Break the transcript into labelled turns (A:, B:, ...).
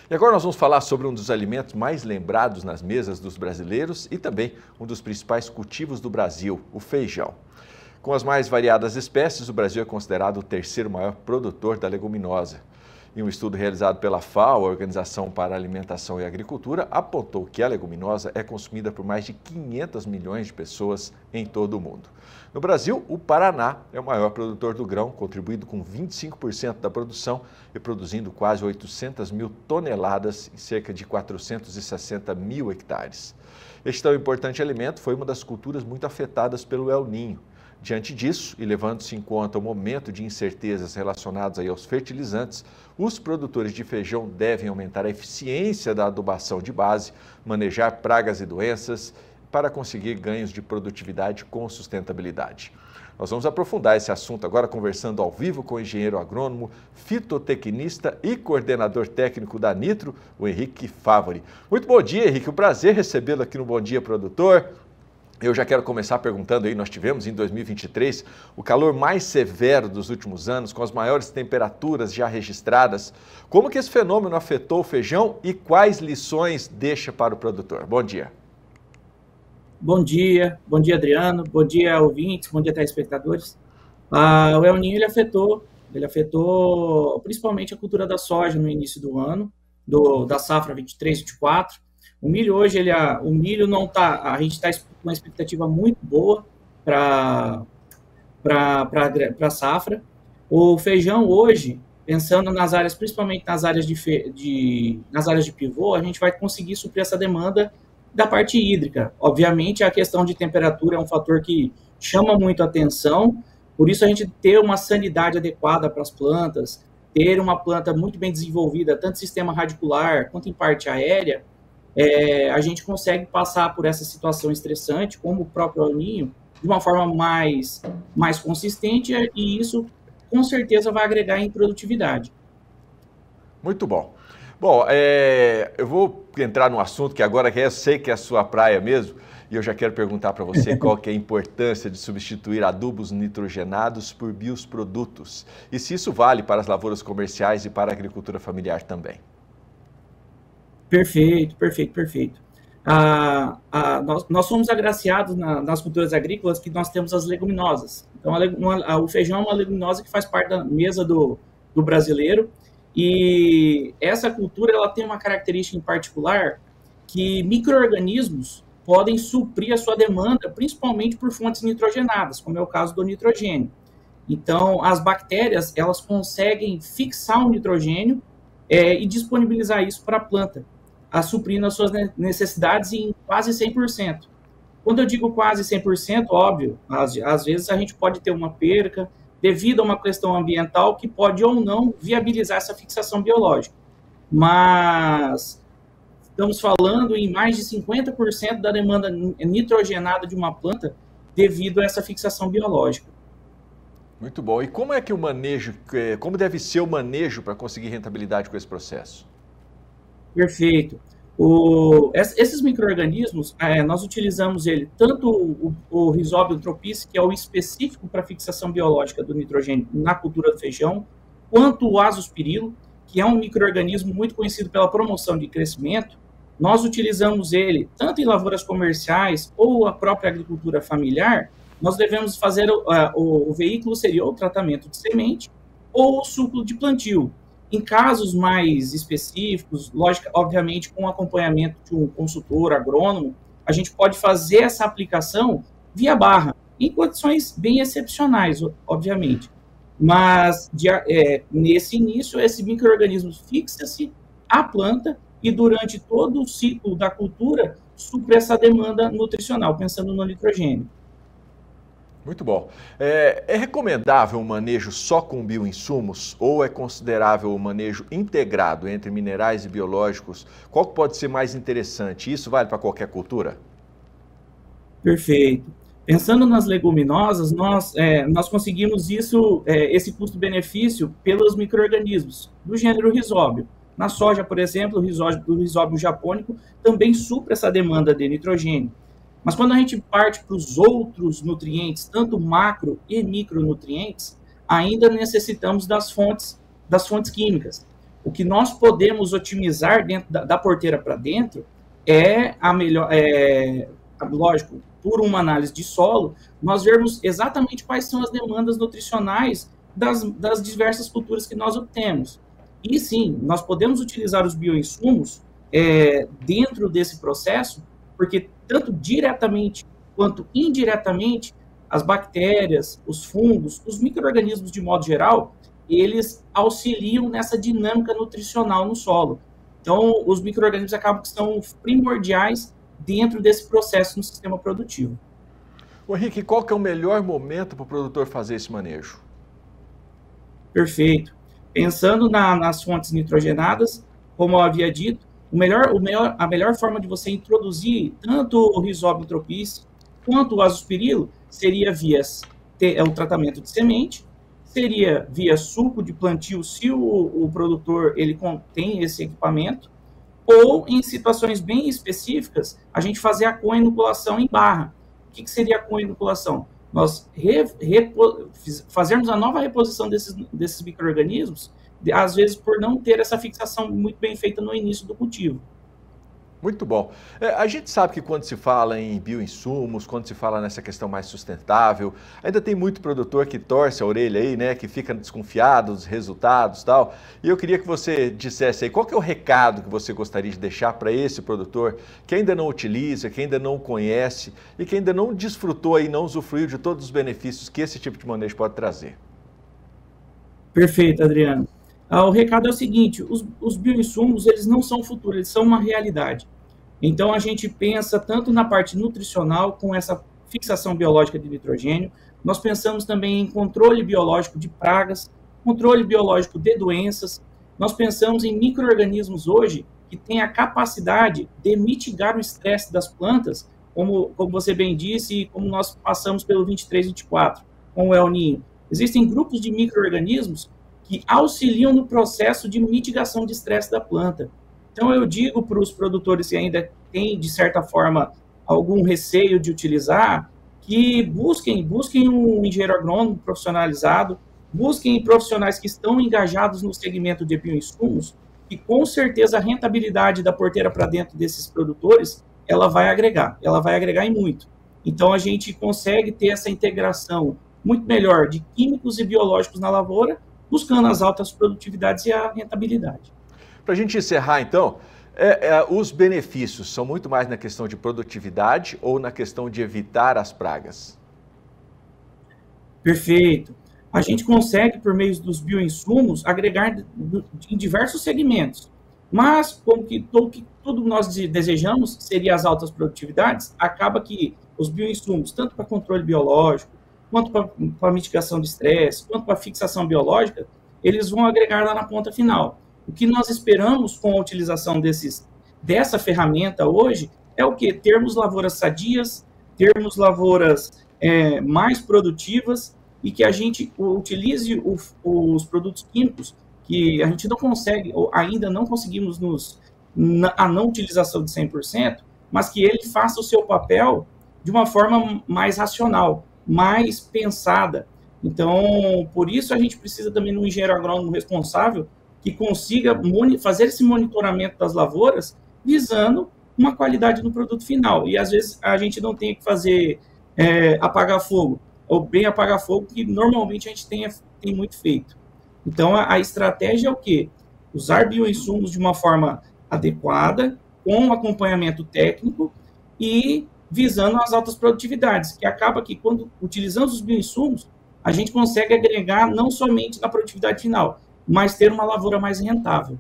A: E agora nós vamos falar sobre um dos alimentos mais lembrados nas mesas dos brasileiros e também um dos principais cultivos do Brasil, o feijão. Com as mais variadas espécies, o Brasil é considerado o terceiro maior produtor da leguminosa. E um estudo realizado pela FAO, a Organização para a Alimentação e Agricultura, apontou que a leguminosa é consumida por mais de 500 milhões de pessoas em todo o mundo. No Brasil, o Paraná é o maior produtor do grão, contribuindo com 25% da produção e produzindo quase 800 mil toneladas em cerca de 460 mil hectares. Este tão importante alimento foi uma das culturas muito afetadas pelo El Niño. Diante disso, e levando-se em conta o momento de incertezas relacionadas aos fertilizantes, os produtores de feijão devem aumentar a eficiência da adubação de base, manejar pragas e doenças para conseguir ganhos de produtividade com sustentabilidade. Nós vamos aprofundar esse assunto agora conversando ao vivo com o engenheiro agrônomo, fitotecnista e coordenador técnico da Nitro, o Henrique Favori. Muito bom dia, Henrique. Um prazer recebê-lo aqui no Bom Dia Produtor. Eu já quero começar perguntando aí, nós tivemos em 2023 o calor mais severo dos últimos anos, com as maiores temperaturas já registradas. Como que esse fenômeno afetou o feijão e quais lições deixa para o produtor? Bom dia.
B: Bom dia Adriano, bom dia ouvintes, bom dia telespectadores. O El Niño ele afetou principalmente a cultura da soja no início do ano, da safra 23-24. O milho hoje, o milho não está, a gente está com uma expectativa muito boa para a safra. O feijão hoje, pensando nas áreas, principalmente nas áreas de pivô, a gente vai conseguir suprir essa demanda da parte hídrica. Obviamente, a questão de temperatura é um fator que chama muito a atenção, por isso a gente ter uma sanidade adequada para as plantas, ter uma planta muito bem desenvolvida, tanto sistema radicular quanto em parte aérea, a gente consegue passar por essa situação estressante, como o próprio El Niño, de uma forma mais consistente, e isso com certeza vai agregar em produtividade.
A: Muito bom. Bom, eu vou entrar num assunto que agora eu sei que é a sua praia mesmo, e eu já quero perguntar para você qual que é a importância de substituir adubos nitrogenados por bioprodutos, e se isso vale para as lavouras comerciais e para a agricultura familiar também.
B: Perfeito. Nós somos agraciados nas culturas agrícolas que nós temos as leguminosas. Então, o feijão é uma leguminosa que faz parte da mesa do brasileiro, e essa cultura ela tem uma característica em particular que micro-organismos podem suprir a sua demanda, principalmente por fontes nitrogenadas, como é o caso do nitrogênio. Então, as bactérias elas conseguem fixar o nitrogênio e disponibilizar isso para a planta, suprindo as suas necessidades em quase 100%. Quando eu digo quase 100%, óbvio, às vezes a gente pode ter uma perca devido a uma questão ambiental que pode ou não viabilizar essa fixação biológica. Mas estamos falando em mais de 50% da demanda nitrogenada de uma planta devido a essa fixação biológica.
A: Muito bom. E como é que como deve ser o manejo para conseguir rentabilidade com esse processo?
B: Perfeito. Esses micro-organismos, nós utilizamos ele, tanto o Rhizobium tropice, que é o específico para fixação biológica do nitrogênio na cultura do feijão, quanto o azospirilo, que é um micro-organismo muito conhecido pela promoção de crescimento. Nós utilizamos ele tanto em lavouras comerciais ou a própria agricultura familiar. Nós devemos fazer, o veículo seria o tratamento de semente ou o suco de plantio. Em casos mais específicos, obviamente com acompanhamento de um consultor agrônomo, a gente pode fazer essa aplicação via barra, em condições bem excepcionais, obviamente. Mas nesse início, esse micro-organismo fixa-se à planta e durante todo o ciclo da cultura supre essa demanda nutricional, pensando no nitrogênio.
A: Muito bom. É recomendável um manejo só com bioinsumos ou é considerável o manejo integrado entre minerais e biológicos? Qual pode ser mais interessante? Isso vale para qualquer cultura?
B: Perfeito. Pensando nas leguminosas, nós conseguimos esse custo-benefício pelos micro-organismos do gênero Rhizobium. Na soja, por exemplo, o Rhizobium japônico também supre essa demanda de nitrogênio. Mas quando a gente parte para os outros nutrientes, tanto macro e micronutrientes, ainda necessitamos das fontes químicas. O que nós podemos otimizar dentro da porteira para dentro é a melhor, lógico, por uma análise de solo, nós vermos exatamente quais são as demandas nutricionais das diversas culturas que nós obtemos. E sim, nós podemos utilizar os bioinsumos dentro desse processo, porque tanto diretamente quanto indiretamente, as bactérias, os fungos, os micro-organismos de modo geral, eles auxiliam nessa dinâmica nutricional no solo. Então, os micro-organismos acabam que são primordiais dentro desse processo no sistema produtivo.
A: Ô Henrique, qual que é o melhor momento para o produtor fazer esse manejo?
B: Perfeito. Pensando nas fontes nitrogenadas, como eu havia dito, a melhor forma de você introduzir tanto o Rhizóbio tropice quanto o azospirilo seria via o tratamento de semente, seria via suco de plantio, se o produtor ele contém esse equipamento, ou em situações bem específicas, a gente fazer a co-inoculação em barra. O que seria a co-inoculação? Nós fazermos a nova reposição desses micro-organismos, às vezes por não ter essa fixação muito bem feita no início do cultivo.
A: Muito bom. A gente sabe que quando se fala em bioinsumos, quando se fala nessa questão mais sustentável, ainda tem muito produtor que torce a orelha aí, né, que fica desconfiado dos resultados e tal. E eu queria que você dissesse aí, qual que é o recado que você gostaria de deixar para esse produtor que ainda não utiliza, que ainda não conhece e que ainda não desfrutou aí, não usufruiu de todos os benefícios que esse tipo de manejo pode trazer?
B: Perfeito, Adriano. O recado é o seguinte, os bioinsumos, eles não são futuro, eles são uma realidade. Então, a gente pensa tanto na parte nutricional, com essa fixação biológica de nitrogênio, nós pensamos também em controle biológico de pragas, controle biológico de doenças, nós pensamos em micro-organismos hoje que têm a capacidade de mitigar o estresse das plantas, como você bem disse, e como nós passamos pelo 23-24, com o El Niño. Existem grupos de micro-organismos que auxiliam no processo de mitigação de estresse da planta. Então, eu digo para os produtores que ainda têm, de certa forma, algum receio de utilizar, que busquem um engenheiro agrônomo profissionalizado, busquem profissionais que estão engajados no segmento de bioinsumos, e com certeza a rentabilidade da porteira para dentro desses produtores, ela vai agregar e muito. Então, a gente consegue ter essa integração muito melhor de químicos e biológicos na lavoura, buscando as altas produtividades e a rentabilidade.
A: Para a gente encerrar, então, os benefícios são muito mais na questão de produtividade ou na questão de evitar as pragas?
B: Perfeito. A gente consegue, por meio dos bioinsumos, agregar em diversos segmentos. Mas, como que tudo nós desejamos seria as altas produtividades, acaba que os bioinsumos, tanto para controle biológico, quanto para mitigação de estresse, quanto para fixação biológica, eles vão agregar lá na ponta final. O que nós esperamos com a utilização dessa ferramenta hoje é o quê? Termos lavouras sadias, termos lavouras mais produtivas e que a gente utilize os produtos químicos que a gente não consegue, ou ainda não conseguimos a não utilização de 100%, mas que ele faça o seu papel de uma forma mais racional, mais pensada. Então, por isso a gente precisa também de um engenheiro agrônomo responsável que consiga fazer esse monitoramento das lavouras visando uma qualidade no produto final. E, às vezes, a gente não tem que fazer apagar fogo, ou bem apagar fogo, que normalmente a gente tem muito feito. Então, a estratégia é o quê? Usar bioinsumos de uma forma adequada, com acompanhamento técnico e visando as altas produtividades, que acaba que, quando utilizamos os bioinsumos, a gente consegue agregar não somente na produtividade final, mas ter uma lavoura mais rentável.